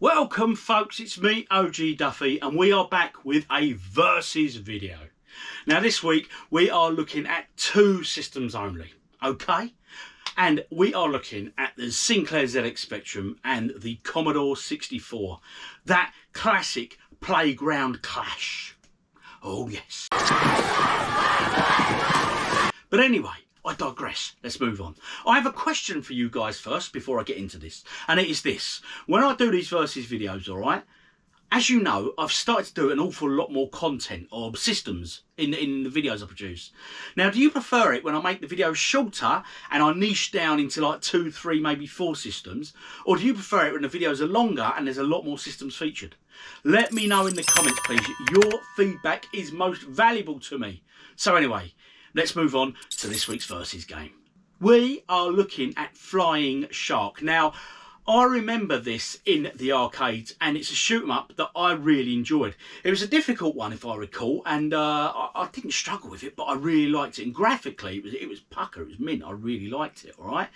Welcome folks, it's me OGDuffy and we are back with a versus video. Now this week we are looking at two systems only, okay? And we are looking at the Sinclair ZX Spectrum and the Commodore 64. That classic playground clash. Oh yes. But anyway, I digress. Let's move on. I have a question for you guys first before I get into this. And it is this. When I do these versus videos, alright, as you know, I've started to do an awful lot more content or systems in the videos I produce. Now, do you prefer it when I make the videos shorter and I niche down into like 2, 3, maybe 4 systems? Or do you prefer it when the videos are longer and there's a lot more systems featured? Let me know in the comments, please. Your feedback is most valuable to me. So anyway, let's move on to this week's versus game. We are looking at Flying Shark. Now, I remember this in the arcades, and it's a shoot 'em up that I really enjoyed. It was a difficult one, if I recall, and I didn't struggle with it, but I really liked it. And graphically, it was pucker, it was mint. I really liked it, all right?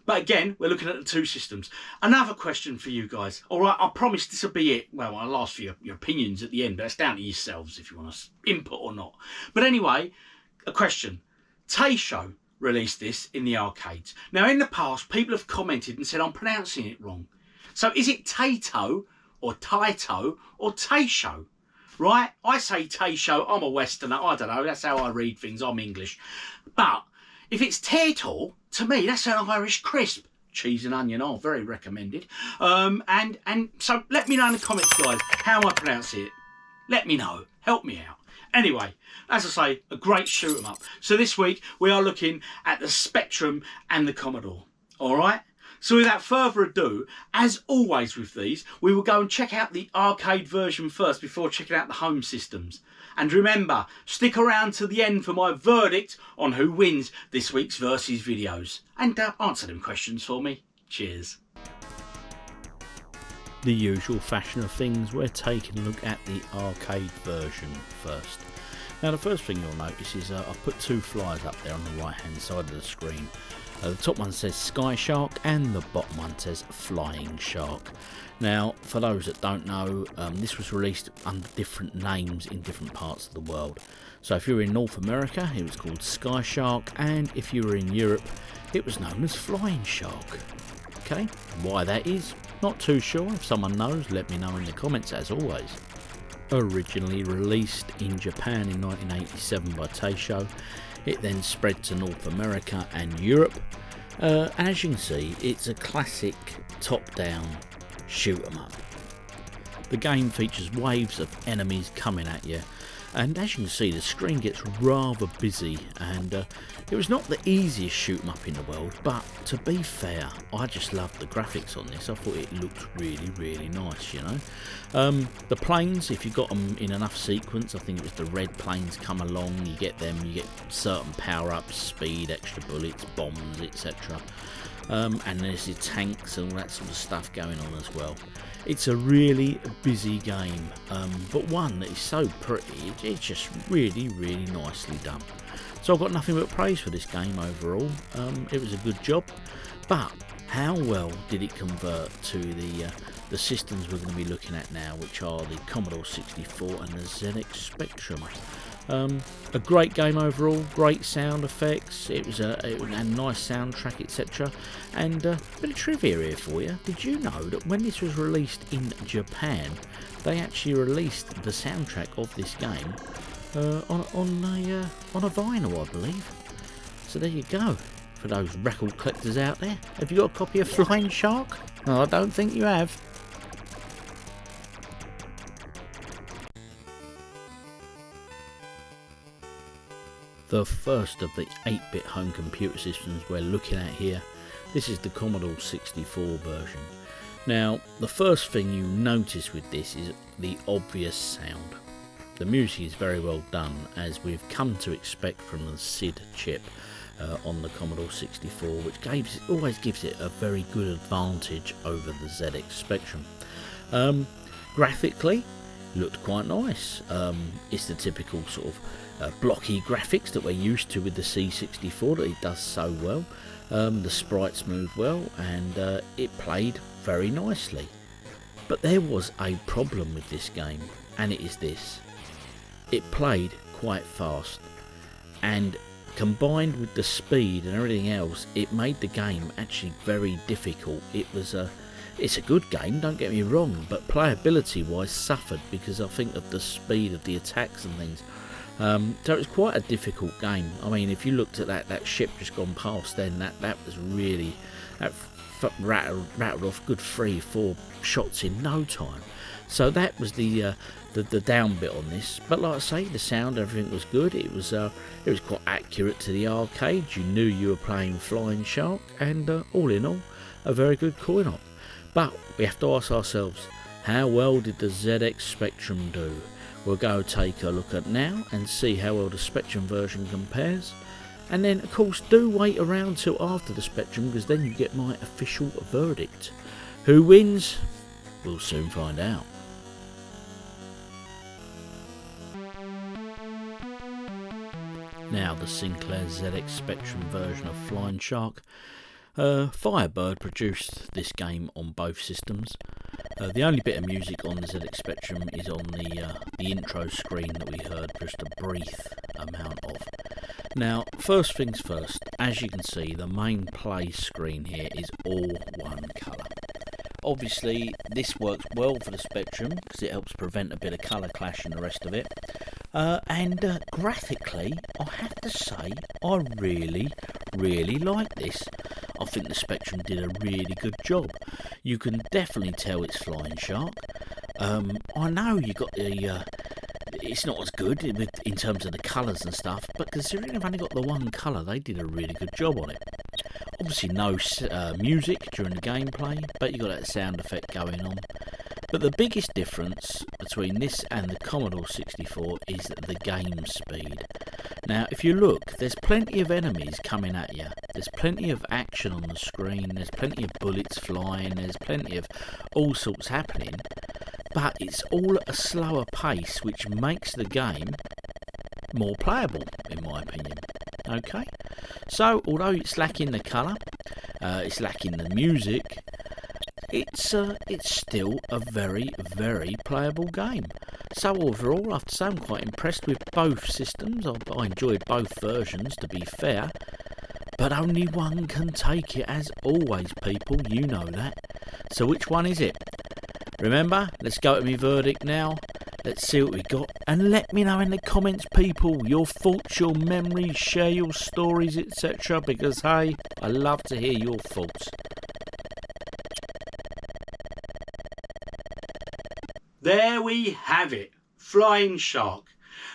But again, we're looking at the two systems. Another question for you guys. All right, I promise this will be it. Well, I'll ask for your opinions at the end, but it's down to yourselves if you want to input or not. But anyway, a question. Taito released this in the arcades. Now, in the past, people have commented and said I'm pronouncing it wrong. So is it Taito or Taito or Taito? Right? I say Taito. I'm a Westerner. I don't know. That's how I read things. I'm English. But if it's Taito, to me, that's an Irish crisp. Cheese and onion are very recommended. And so let me know in the comments, guys, how I pronounce it. Let me know. Help me out. Anyway, as I say, a great shoot 'em up. So this week we are looking at the Spectrum and the Commodore. All right. So without further ado, as always with these, we will go and check out the arcade version first before checking out the home systems. And remember, stick around to the end for my verdict on who wins this week's versus videos. And answer them questions for me. Cheers. The usual fashion of things, we're taking a look at the arcade version first. Now the first thing you'll notice is I've put two flyers up there on the right hand side of the screen. The top one says Sky Shark and the bottom one says Flying Shark. Now for those that don't know, this was released under different names in different parts of the world. So if you were in North America it was called Sky Shark, and if you were in Europe it was known as Flying Shark. Okay, why that is? Not too sure. If someone knows, let me know in the comments as always. Originally released in Japan in 1987 by Taito, it then spread to North America and Europe. And as you can see, it's a classic top-down shoot 'em up. The game features waves of enemies coming at you, and as you can see the screen gets rather busy, and it was not the easiest shoot 'em up in the world, but to be fair, I just loved the graphics on this. I thought it looked really nice, you know. The planes, if you got them in enough sequence, I think it was the red planes come along, you get them, you get certain power-ups, speed, extra bullets, bombs, etc. And there's your tanks and all that sort of stuff going on as well. It's a really busy game, but one that is so pretty. It's just really nicely done. So I've got nothing but praise for this game overall. It was a good job, but how well did it convert to the systems we're going to be looking at now, which are the Commodore 64 and the ZX Spectrum? A great game overall, great sound effects, it was a nice soundtrack, etc. And a bit of trivia here for you. Did you know that when this was released in Japan, they actually released the soundtrack of this game on a vinyl, I believe? So there you go, for those record collectors out there. Have you got a copy of Flying Shark? No, I don't think you have. The first of the 8-bit home computer systems we're looking at here. This is the Commodore 64 version. Now, the first thing you notice with this is the obvious sound. The music is very well done, as we've come to expect from the SID chip on the Commodore 64, which always gives it a very good advantage over the ZX Spectrum. Graphically, looked quite nice. It's the typical sort of blocky graphics that we're used to with the C64 that it does so well. The sprites moved well, and it played very nicely. But there was a problem with this game, and it is this. It played quite fast, and combined with the speed and everything else, it made the game actually very difficult. It's a good game, don't get me wrong, but playability wise suffered because I think of the speed of the attacks and things. So it was quite a difficult game. I mean, if you looked at that ship just gone past, then that was really, that rattled off good 3-4 shots in no time. So that was the down bit on this. But like I say, the sound, everything was good. It was quite accurate to the arcade. You knew you were playing Flying Shark, and all in all, a very good coin-op. But we have to ask ourselves, how well did the ZX Spectrum do? We'll go take a look at now and see how well the Spectrum version compares. And then, of course, do wait around till after the Spectrum, because then you get my official verdict. Who wins? We'll soon find out. Now, the Sinclair ZX Spectrum version of Flying Shark. Firebird produced this game on both systems. The only bit of music on the ZX Spectrum is on the intro screen that we heard just a brief amount of. Now, first things first, as you can see, the main play screen here is all one colour. Obviously, this works well for the Spectrum because it helps prevent a bit of colour clash and the rest of it. And graphically, I have to say, I really like this. I think the Spectrum did a really good job. You can definitely tell it's Flying Shark. I know you got the... it's not as good in terms of the colours and stuff, but considering they've only got the one colour, they did a really good job on it. Obviously no music during the gameplay, but you got that sound effect going on. But the biggest difference between this and the Commodore 64 is the game speed. Now, if you look, there's plenty of enemies coming at you. There's plenty of action on the screen. There's plenty of bullets flying. There's plenty of all sorts happening. But it's all at a slower pace, which makes the game more playable, in my opinion. Okay? So, although it's lacking the colour, it's lacking the music, it's still a very playable game. So overall, I have to say I'm quite impressed with both systems. I enjoyed both versions, to be fair, but only one can take it, as always, people, you know that. So which one is it? Remember, let's go to my verdict now. Let's see what we got, and let me know in the comments, people, your thoughts, your memories, share your stories, etc, because hey, I love to hear your thoughts. There we have it, Flying Shark.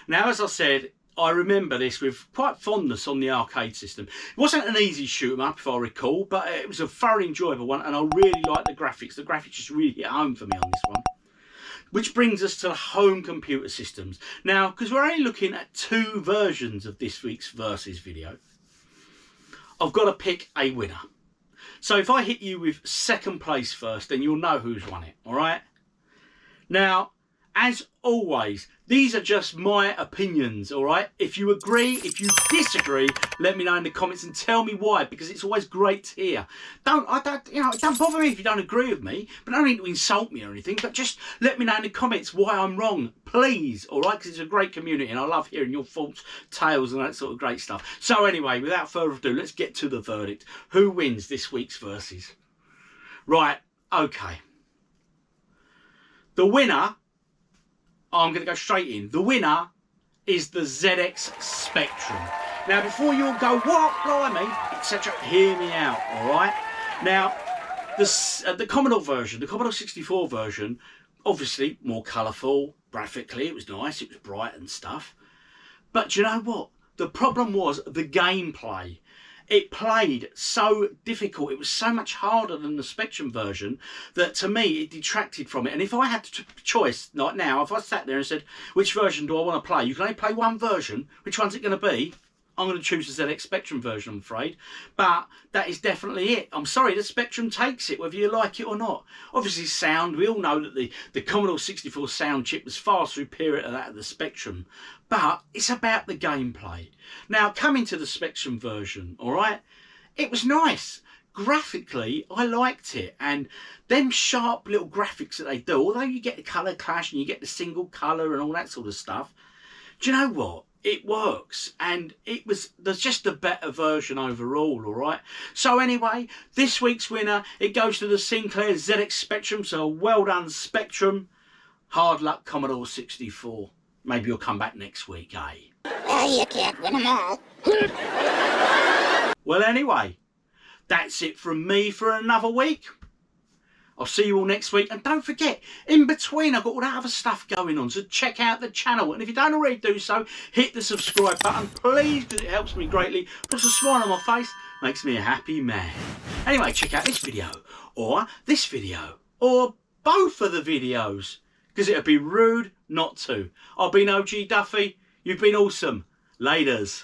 Now, as I said, I remember this with quite fondness on the arcade system. It wasn't an easy shoot 'em up, if I recall, but it was a thoroughly enjoyable one, and I really liked the graphics. The graphics just really hit home for me on this one. Which brings us to the home computer systems. Now, because we're only looking at two versions of this week's Versus video, I've got to pick a winner. So if I hit you with second place first, then you'll know who's won it, all right? Now, as always, these are just my opinions, all right? If you agree, if you disagree, let me know in the comments and tell me why, because it's always great to hear. Don't bother me if you don't agree with me, but don't need to insult me or anything, but just let me know in the comments why I'm wrong, please, all right? Because it's a great community and I love hearing your thoughts, tales and that sort of great stuff. So anyway, without further ado, let's get to the verdict. Who wins this week's Versus? Right, okay. The winner, I'm going to go straight in. The winner is the ZX Spectrum. Now, before you all go, what, blimey, etc., hear me out, all right? Now, the Commodore version, the Commodore 64 version, obviously more colourful, graphically, it was nice, it was bright and stuff. But do you know what? The problem was the gameplay. It played so difficult, it was so much harder than the Spectrum version that to me it detracted from it. And if I had to choice, like now, if I sat there and said, which version do I want to play? You can only play one version. Which one's it going to be? I'm going to choose the ZX Spectrum version, I'm afraid. But that is definitely it. I'm sorry, the Spectrum takes it, whether you like it or not. Obviously, sound, we all know that the Commodore 64 sound chip was far superior to that of the Spectrum. But it's about the gameplay. Now, coming to the Spectrum version, all right, it was nice. graphically I liked it, and them sharp little graphics that they do, although you get the colour clash and you get the single colour and all that sort of stuff, do you know what? It works, and there's just a better version overall, alright? So anyway, this week's winner, it goes to the Sinclair ZX Spectrum, so well done Spectrum. Hard luck Commodore 64. Maybe you'll come back next week, eh? Well, you can't win them all. Well anyway, that's it from me for another week. I'll see you all next week, and don't forget, in between I've got all that other stuff going on, so check out the channel, and if you don't already do so, hit the subscribe button please, because it helps me greatly, puts a smile on my face, makes me a happy man. Anyway, check out this video, or both of the videos, because it'd be rude not to. I've been OGDuffy, you've been awesome. Laters.